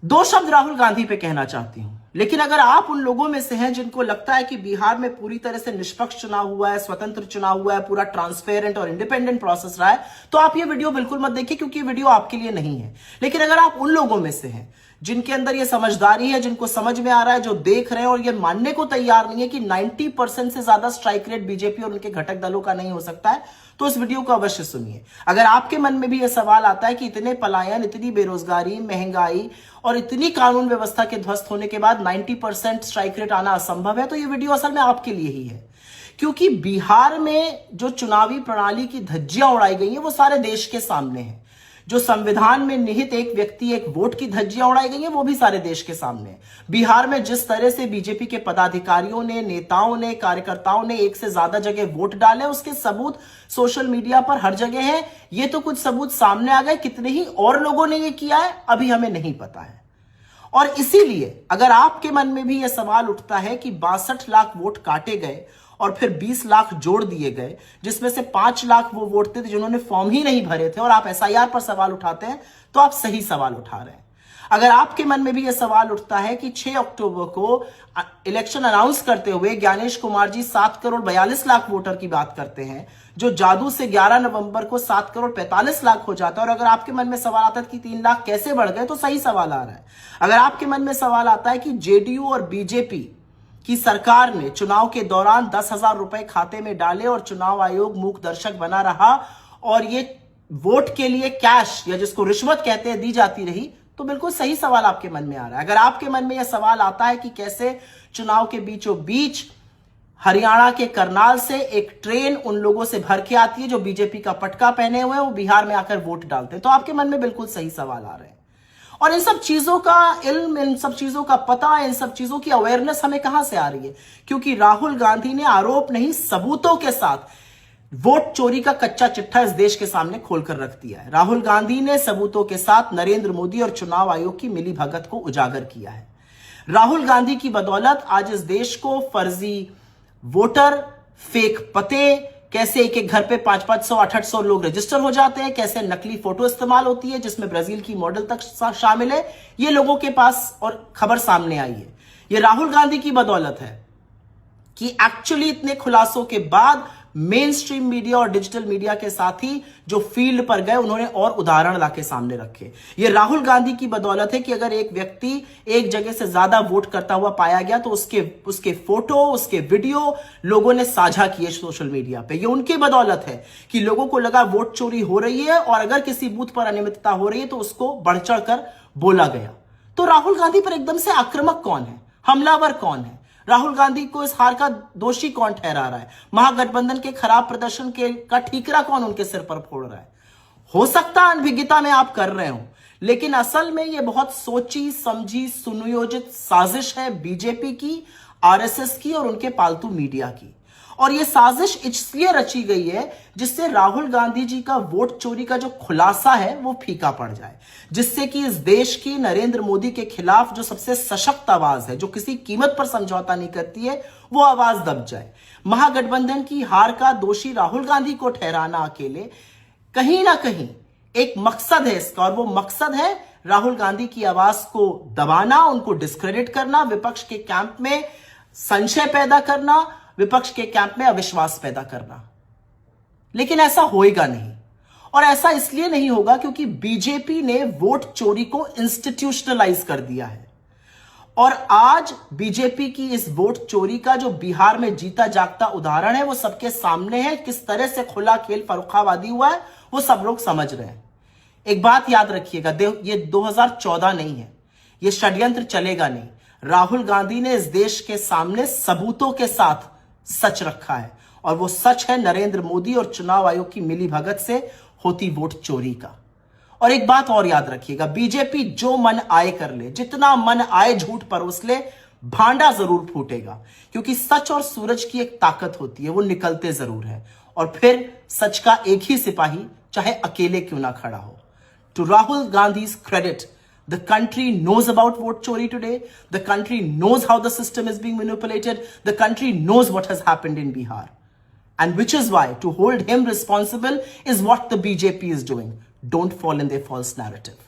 दो शब्द राहुल गांधी पे कहना चाहती हूं, लेकिन अगर आप उन लोगों में से हैं जिनको लगता है कि बिहार में पूरी तरह से निष्पक्ष चुनाव हुआ है, स्वतंत्र चुनाव हुआ है, पूरा ट्रांसपेरेंट और इंडिपेंडेंट प्रोसेस रहा है, तो आप ये वीडियो बिल्कुल मत देखिए, क्योंकि ये वीडियो आपके लिए नहीं है। लेकिन अगर आप उन लोगों में से हैं जिनके अंदर ये समझदारी है, जिनको समझ में आ रहा है, जो देख रहे हैं और ये मानने को तैयार नहीं है कि 90% से ज्यादा स्ट्राइक रेट बीजेपी और उनके घटक दलों का नहीं हो सकता है, तो इस वीडियो को अवश्य सुनिए। अगर आपके मन में भी यह सवाल आता है कि इतने पलायन, इतनी बेरोजगारी, महंगाई और इतनी कानून व्यवस्था के ध्वस्त होने के बाद 90% स्ट्राइक रेट आना असंभव है, तो यह वीडियो असल में आपके लिए ही है। क्योंकि बिहार में जो चुनावी प्रणाली की धज्जियां उड़ाई गई हैं वो सारे देश के सामने है। जो संविधान में निहित एक व्यक्ति एक वोट की धज्जियां उड़ाई गई हैं वो भी सारे देश के सामने है। बिहार में जिस तरह से बीजेपी के पदाधिकारियों ने, नेताओं ने, कार्यकर्ताओं ने एक से ज्यादा जगह वोट डाले, उसके सबूत सोशल मीडिया पर हर जगह है। ये तो कुछ सबूत सामने आ गए, कितने ही और लोगों ने ये किया है अभी हमें नहीं पता है। और इसीलिए अगर आपके मन में भी यह सवाल उठता है कि 62 लाख वोट काटे गए और फिर 20 लाख जोड़ दिए गए, जिसमें से 5 लाख वो वोट थे जिन्होंने फॉर्म ही नहीं भरे थे, और आप एसआईआर पर सवाल उठाते हैं, तो आप सही सवाल उठा रहे हैं। अगर आपके मन में भी यह सवाल उठता है कि 6 अक्टूबर को इलेक्शन अनाउंस करते हुए ज्ञानेश कुमार जी 7 करोड़ 42 लाख वोटर की बात करते हैं, जो जादू से 11 नवंबर को 7 करोड़ 45 लाख हो जाता है, और अगर आपके मन में सवाल आता है कि 3 लाख कैसे बढ़ गए, तो सही सवाल आ रहा है। अगर आपके मन में सवाल आता है कि जेडीयू और बीजेपी की सरकार ने चुनाव के दौरान 10,000 रुपए खाते में डाले और चुनाव आयोग मूक दर्शक बना रहा और ये वोट के लिए कैश या जिसको रिश्वत कहते हैं दी जाती रही, तो बिल्कुल सही सवाल आपके मन में आ रहा है। अगर आपके मन में यह सवाल आता है कि कैसे चुनाव के बीचों बीच हरियाणा के करनाल से एक ट्रेन उन लोगों से भर के आती है जो बीजेपी का पटका पहने हुए हैं, वो बिहार में आकर वोट डालते हैं, तो आपके मन में बिल्कुल सही सवाल आ रहे हैं। और इन सब चीजों का इल्म, इन सब चीजों का पता, इन सब चीजों की अवेयरनेस हमें कहां से आ रही है? क्योंकि राहुल गांधी ने आरोप नहीं सबूतों के साथ वोट चोरी का कच्चा चिट्ठा इस देश के सामने खोलकर रख दिया है। राहुल गांधी ने सबूतों के साथ नरेंद्र मोदी और चुनाव आयोग की मिलीभगत को उजागर किया है। राहुल गांधी की बदौलत आज इस देश को फर्जी वोटर, फेक पते, कैसे एक एक घर पे 500-500, 800 लोग रजिस्टर हो जाते हैं, कैसे नकली फोटो इस्तेमाल होती है जिसमें ब्राजील की मॉडल तक शामिल है, ये लोगों के पास और खबर सामने आई है। ये राहुल गांधी की बदौलत है कि एक्चुअली इतने खुलासों के बाद मेन स्ट्रीम मीडिया और डिजिटल मीडिया के साथ ही जो फील्ड पर गए उन्होंने और उदाहरण लाके सामने रखे। ये राहुल गांधी की बदौलत है कि अगर एक व्यक्ति एक जगह से ज्यादा वोट करता हुआ पाया गया तो उसके फोटो, उसके वीडियो लोगों ने साझा किए सोशल मीडिया पे। ये उनकी बदौलत है कि लोगों को लगा वोट चोरी हो रही है और अगर किसी बूथ पर अनियमितता हो रही है तो उसको बढ़ चढ़ कर बोला गया। तो राहुल गांधी पर एकदम से आक्रामक कौन है, हमलावर कौन है? राहुल गांधी को इस हार का दोषी कौन ठहरा रहा है? महागठबंधन के खराब प्रदर्शन का ठीकरा कौन उनके सिर पर फोड़ रहा है? हो सकता है अनभिज्ञता में आप कर रहे हो, लेकिन असल में यह बहुत सोची समझी सुनियोजित साजिश है बीजेपी की, आरएसएस की और उनके पालतू मीडिया की। और यह साजिश इसलिए रची गई है जिससे राहुल गांधी जी का वोट चोरी का जो खुलासा है वो फीका पड़ जाए, जिससे कि इस देश की नरेंद्र मोदी के खिलाफ जो सबसे सशक्त आवाज है, जो किसी कीमत पर समझौता नहीं करती है, वो आवाज दब जाए। महागठबंधन की हार का दोषी राहुल गांधी को ठहराना अकेले कहीं ना कहीं एक मकसद है इसका, और वो मकसद है राहुल गांधी की आवाज को दबाना, उनको डिस्क्रेडिट करना, विपक्ष के कैंप में संशय पैदा करना, विपक्ष के कैंप में अविश्वास पैदा करना। लेकिन ऐसा होएगा नहीं, और ऐसा इसलिए नहीं होगा क्योंकि बीजेपी ने वोट चोरी को इंस्टीट्यूशनलाइज कर दिया है। और आज बीजेपी की इस वोट चोरी का जो बिहार में जीता जागता उदाहरण है वो सबके सामने है। किस तरह से खुला खेल फर्रुखाबादी हुआ है वो सब लोग समझ रहे हैं। एक बात याद रखिएगा, ये 2014 नहीं है, ये षड्यंत्र चलेगा नहीं। राहुल गांधी ने इस देश के सामने सबूतों के साथ सच रखा है, और वो सच है नरेंद्र मोदी और चुनाव आयोग की मिलीभगत से होती वोट चोरी का। और एक बात और याद रखिएगा, बीजेपी जो मन आए कर ले, जितना मन आए झूठ परोस ले, भांडा जरूर फूटेगा, क्योंकि सच और सूरज की एक ताकत होती है, वो निकलते जरूर है। और फिर सच का एक ही सिपाही चाहे अकेले क्यों ना खड़ा हो। To Rahul Gandhi's credit, the country knows about vote chori today. The country knows how the system is being manipulated. The country knows what has happened in Bihar. And which is why to hold him responsible is what the BJP is doing. Don't fall in their false narrative.